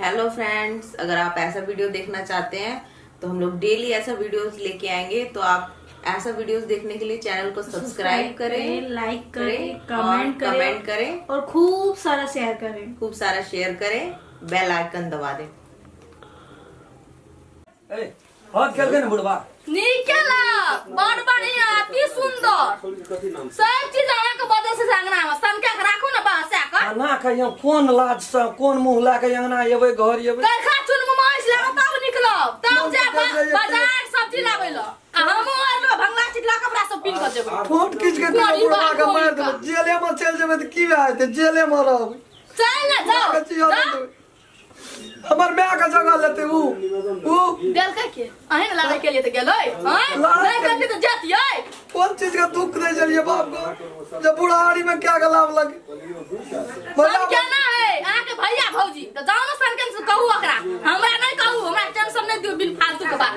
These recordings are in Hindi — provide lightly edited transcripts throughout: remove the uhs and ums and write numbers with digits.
हेलो फ्रेंड्स, अगर आप ऐसा वीडियो देखना चाहते हैं तो हम लोग डेली ऐसा वीडियोस लेके आएंगे। तो आप ऐसा वीडियोस देखने के लिए चैनल को सब्सक्राइब करें, लाइक करें, कमेंट करें और खूब सारा शेयर करें, बेल आइकन दबा दें। निकला बड़ बढ़िया अति सुंदर सब चीज अहाँ के बदल से अंगना में सनका के राखू ना बासा का ना कहियो कोन लाज से कोन मुंह ला के अंगना एबै घर एबै करखा चुन में माछ लाग तब निकलब तब जा बाजार सब्जी लाबै ल हम और भंगला चिटला कपड़ा सब पिन कर देबै फोट किछ के बुढ़वा के मार देबै जेले में चल जेबै त की भए जेतै जेले में रहबै चल ना जाओ हमर माय का जगह लेते ऊ गेल के अहे ना लड़ाई के लिए त गेलै हां लड़ाई करके त जातियै कौन चीज का दुख दे चलिए बाप को जब बुढ़ाड़ी में क्या गलाव लगे हम क्या ना है अहाँ के भैया भौजी त जाओ ना सनकन से कहू ओकरा हमरा नहीं कहू हमरा टेंशन नहीं दियो बिन फालतू के बात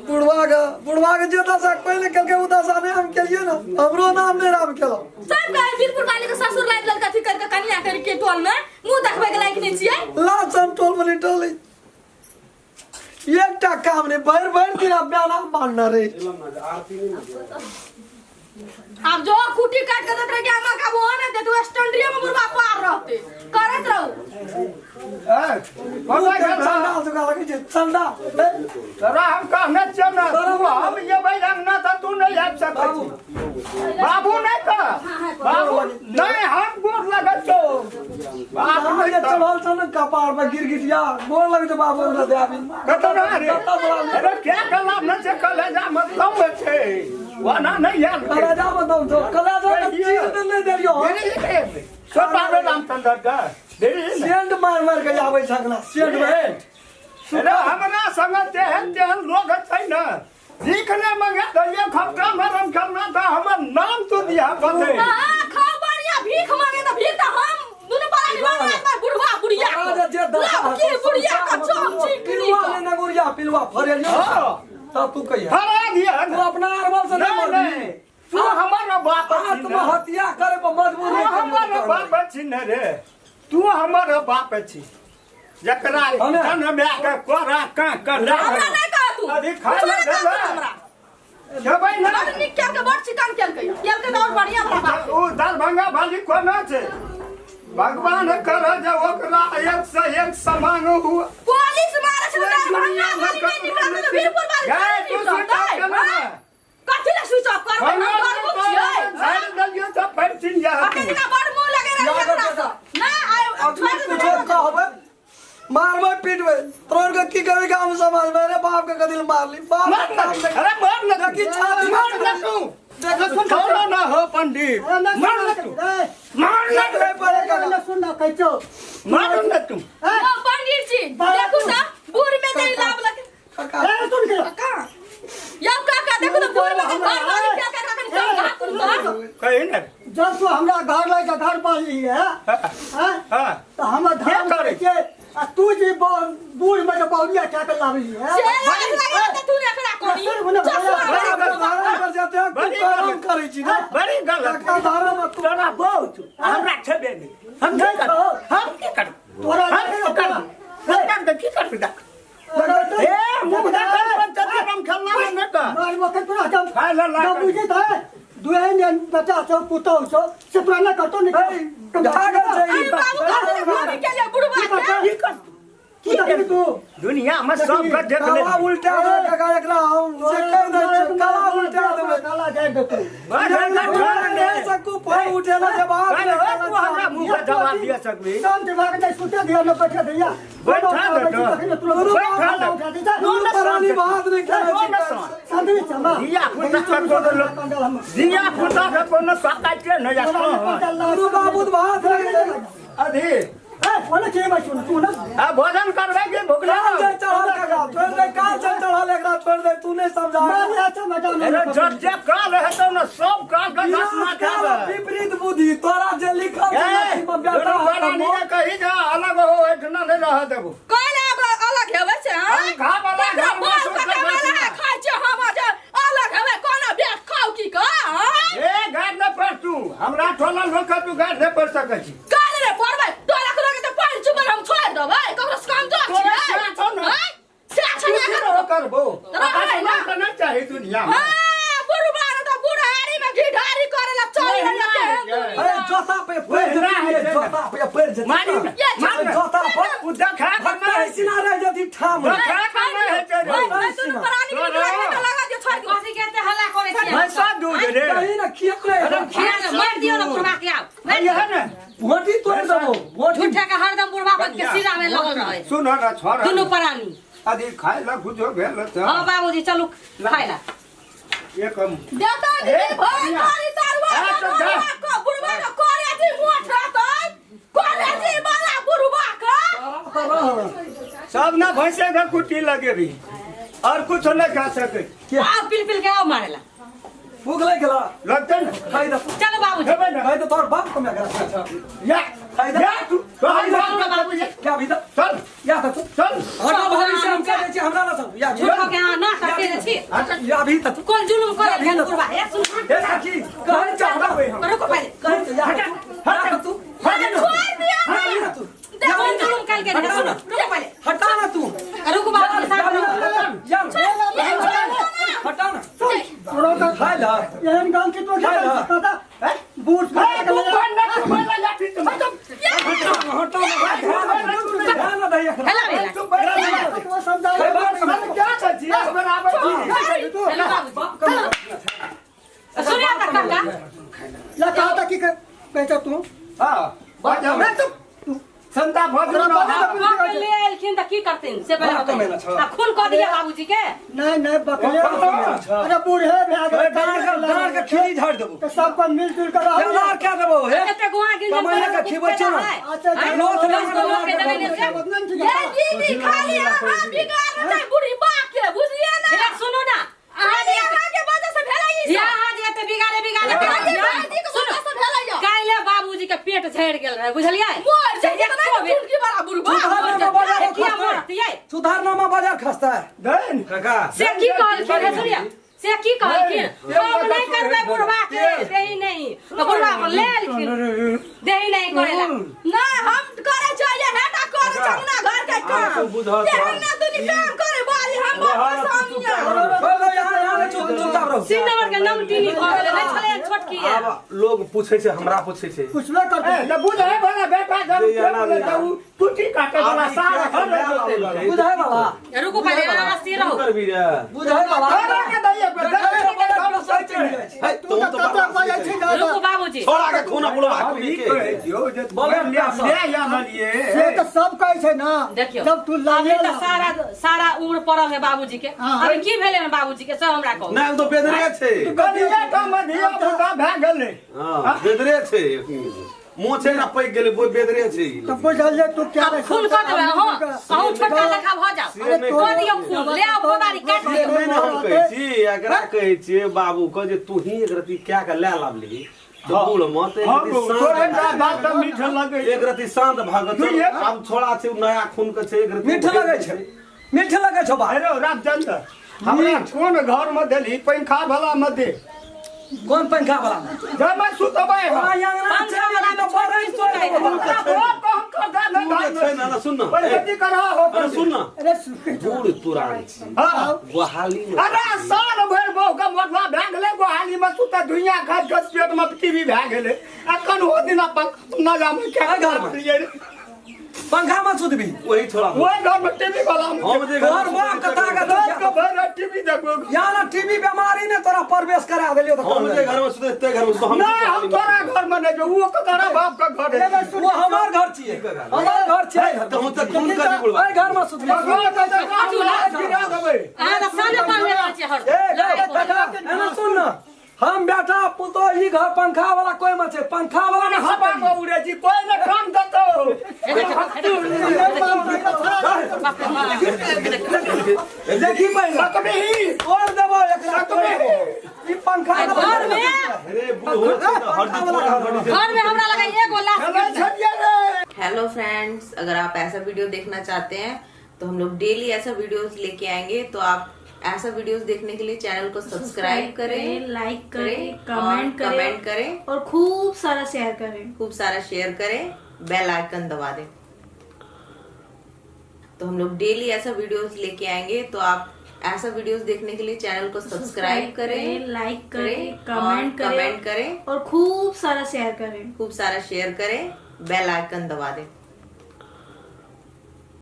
बुढ़वा के जे दशा पहले करके उ दशा नहीं हम केलिए ना हमरो नाम नहीं राम केलो सब का बीरपुर वाले के ससुर लाइट लड़का थी करके कन्या करके टोल में मुंह देखबे के लायक नहीं छियै लाचन टोल में नहीं टोली एकटा काम नहीं भर दिन ब्याना मानना रे अब जो कुटी काट के देत रहे कि हमरा का बोन है तू स्टैंडरिया में बुरबा पार रहते करत रहू संडा तो लगे जे संडा तोरा हम कहने छियौ ना हम ये भाई रंगना था तू नहीं आ सकता बाबू नहीं का बाबू नहीं हम गोर लगत छो बाबू ने चढ़ल छन कपार में गिर गिटिया गोर लगे तो बाबू ने देबी कतो ना रे अरे क्या कला न से कलेजा मत कम छे वना नहीं यार कलेजा में दम तो कलेजा में चीर नहीं देलियो सो बाबू रामचंद्र का देरी सेंड मार के आबै छकना सेंड में अरे हमरा संग तेहन लोग छै न दिखने मंगे तो ये खपका मरम करना था हमर नाम तो दिया बते हां खा बढ़िया भीख मांगे तो भीख तो हम दुनु बड़ा दीवाना है बुढ़वा बुढ़िया अरे जे दशा की बुढ़िया का चोम पिलवा ने नगुरिया पिलवा फरेलियो तब तू कहिया फरा दिया तू अपना अरबल से नहीं तू हमारा बाप आत्महत्या करे पर मजबूर तू हमारा बाप छी न रे तू हमारा बाप छी जकरा जन्म में के कोरा का कर हमरा नहीं कह तू अभी खा ले हमरा जबै ना निक के बड़ चिकन केल के और बढ़िया हमरा बाप ओ दरभंगा वाली कोना छे भगवान कर जे ओकरा एक से एक समान हुआ पुलिस मारे से दरभंगा वाली में निकल तो बीरपुर वाली कथि ले स्विच ऑफ कर हम कर बुझिए साइड दलियो तो पैसिन जा अखन का बड़ मुंह लगे रहे ना आयो कुछो कहबै मारबै पिटबै तोर के की कहबै गांव समाज में रे बाप के कदिल मार ली बाप अरे मार न की छाती मार न तू देखो ना हो पंडित मार न तू मार न रे परे का सुन ना कैचो मार न तू ओ पंडित जी देखो ना बूढ़ में तेरी लाभ लगे काका सुन के काका या काका देखो ना बूढ़ में घर वाली क्या कर रखन कहीं न जब तू हमरा घर लगे घर पाली है हां तो हम धान करे के आ तू जी बूढ़ में जो बौलिया क्या कर लावली है से लगे तो तू ने करा कोनी पर जाते हैं तू काम करै छी ना बड़ी गलत का धारा में तू तोरा बहुत हमरा छबे नहीं हम नहीं करो हम की कर तोरा हम की कर पिता ए मुदा कर पंचायत हम खेलना नहीं का मार वक्त तोरा जब खाए ला जब बुझे था दुए बच्चा छो पुतो छो से पुराना करतो नहीं भागल छै अरे बाबू का के लिए बुढ़वा की कर की कर तू दुनिया में सब का देख ले काला उल्टा दे काका एकरा हम से कह दे काला उल्टा दे काला जाए दे तू ने सकू फोन उठेला जवाब तू हमरा मुंह का जवाब दिया सकबी काम दिमाग नहीं सुते दिया न बैठे दिया पुरानी बात नहीं करे संधि चमा दिया पुता के कोनो सकाई के न जातो गुरु बाबू बात नहीं अधी ओने के मैं तू ना आ भोजन करबे के भूखला दे चढ़ा काका छोड़ दे का चढ़ा एकरा छोड़ दे तू नहीं समझा मैं अच्छा मजा अरे नहीं जब जब काल रहतो न सब काल का दस ना खाबे विपरीत बुद्धि तोरा जे लिखल ए बेटा नहीं कही जा अलग हो इतना नहीं रह देबो कोई अलग हेवे से हां खा वाला घर में खाइ छ हम जे अलग हेवे कोना बेट खाउ की का ए घर न पर तू हमरा ठोला लोक तू घर न पर सकै छी काले रे पड़बै तोरा के तो पानी चुबल हम छोड़ देबै ककरो काम रही दुनिया में बुढ़बान तो बुढ़ारी में घिढारी करेला चल अरे जोता पे पैर जती जोता पे पैर जती मारी मार जोता पर उ देखा फटना सिना रह जती ठाम देखा करना है तेरे प्राणी के लगा दियो छोड़ के कथी कहते हल्ला करे छियै भाई सब दूध रे कहीं ना खिया रे खिया के मार दियो ना बुढ़वा के आओ ये है ना भोटी तोड़ दबो भोटी झूठा के हरदम बुढ़वा बन के सिरा में लगल रहे सुनो ना छोरा दुनु प्राणी आदि खाए ला कुछ भेल त हां बाबूजी चलू खाइला ये कम देता दीदी भाई तारी तारवा को बुढ़वा को कोरे जी मोठ रहतै कोरे जी वाला बुढ़वा का सब ना भैंसे का कुटी लगे भी और कुछ नहीं खा सके आओ पिल पिल के आओ मारेला भूख लग गेला लगते ना खाई द चलो बाबूजी खाई द तोर बाप को मैं करा या खाई द या तू बाबूजी क्या भी द चल या त चल हटा भाभी से हम कह दे छी हमरा ना सब या झूठो के ना करते छी या भी त कोन जुलुम करे भेल बुढ़वा ए सुन ए साची कहन चाहता होय हम रुको पहले कहन या हटा तू छोड़ दिया तू कोन जुलुम कल के सुनो रुको पहले हटा ना तू रुको बाबूजी साथ या हटा ना छोड़ो तो खाई ला एहन गांव के तो क्या कहता बूढ़ तू कौन ना तू बोला लाठी तुम हटा ना दैया हेला हेला तू बड़ा तो समझा खाई बात हम क्या सच्ची बराबर हेला बाबूजी सुनिया तक का या कहा था कि कहता तू हां बाजा मैं तू संता भद्र न ले आलखिन त की करथिन से पहले बताइए खून कर दिया बाबूजी के नहीं बकले अरे बूढ़े भाग दान का खिली झाड़ देबो तो सबको मिलजुल कर दान क्या देबो हे एते गुआ गिन कमाइए का खिबो छ ना लोथ दीदी खाली हां बिगाड़ दे बुढ़ी बा के बुझिए ना सुनो ना आदि के वजह से भेलाई यहाँ जेते बिगाड़े दादी के वजह से भेलाई काइले बाबूजी के पेट झड़ गेल रहे बुझलियै मोर से की बड़ा बुढ़वा सुधारनामा बाजार खस्ता है देन काका से की कहलखिन है सुनिया से की कहलखिन हम नहीं करबे बुढ़वा के देही नहीं तो बुढ़वा पर ले आलखिन देही नहीं करेला ना हम करे चाहिए ना ना करे चंगना घर के काम ये हम ना दुनी काम करे बारी हम बाप सामिया बोलो यहां चुपचाप रहो सिन नंबर के नाम टीनी भऽ गेलै नहीं छले छोटकी है अब लोग पूछे छे हमरा पूछे छे कुछ ना करते ए बुझे वाला बेटा जब जाऊ टूटी काटे वाला सारा घर बुझाए वाला रुको पहले आराम रहो कर भी रे बुझाए वाला के दैया पे है तू तो कहता कोई अच्छी ना रुको बाबूजी छोड़ा के खूना बुलवा ये के जो बगल ले या लिए से तो सब कैसे ना देखियो जब तू लागे अभी तो सारा उम्र पड़ल है बाबूजी के अभी की भेले में बाबूजी के सब हमरा कहू नहीं तो बेदरे छे कनिया का मधिया पुता भए गेलै हां बेदरे छे मोछे ना पैक गेले वो बेदरे छे तो बुझल ले तू क्या खून कर देबे हो अहू छोटका लखा भ जाओ अरे को दियो खून ले आओ बोदारी काट दियो नहीं ना हम कहै छी एकरा कहै छी बाबू को जे तू ही एक रति क्या के ले लाबली तो बोल मत तोरे का बात मीठ लगे एक रति शांत भागत अब छोड़ा छे नया खून के छे एक रति मीठ लगे छे बा अरे रामचंद्र हमरा कोन घर में देली पंखा वाला में दे कौन पंखा वाला जब मैं सुतबै यहां चले तो बड़े वो कम कर दे ना सुन ना जल्दी करा हो अरे सुन ना अरे बूढ़ तुरान छी हां गोहाली में अरे साल भर बो का मोटवा भए गेलै गोहाली में सुता दुनिया खाद के पेट में टीवी भए गेलै अखन हो दिन न जामे के घर में पंखा में सुतबी वही छोड़ा वो घर में टीवी वाला हम जे घर में कथा का भर टीवी देखो यहाँ ना टीवी बीमारी ने तोरा प्रवेश करा देलियो तो हम जे घर में सुते ते घर में तो हम नहीं हम तोरा घर में नहीं जो वो तोरा बाप का घर है वो हमार घर छिए हमार घर छिए तो हम त खून कर बोलबा ए घर में सुतबी गिरा देबै आ त साने पर ले छै हर एना सुन ना हम बेटा पुतो ई घर पंखा वाला कोई मत छे पंखा वाला में हवा में उड़े जी कोई न काम देतो देखी पहले सकबी और देबो एकरा ई पंखा घर में अरे बूढ़ हो छे हड्डी पूरा हड्डी घर में हमरा लगा एगो लाश चले छड़िए रे हेलो फ्रेंड्स, अगर आप ऐसा वीडियो देखना चाहते हैं तो हम लोग डेली ऐसा वीडियोस लेके आएंगे। तो आप ऐसा वीडियोस देखने के लिए चैनल को सब्सक्राइब करें, लाइक करें, कमेंट करें और खूब सारा शेयर करें। खूब सारा शेयर करें, बेल आइकन दबा दें। तो हम लोग डेली ऐसा वीडियोस लेके आएंगे। तो आप ऐसा वीडियोस देखने के लिए चैनल को सब्सक्राइब करें, लाइक करें, और कमेंट करें करें और खूब सारा शेयर करें। खूब सारा शेयर करें, बेल आइकन दबा दें।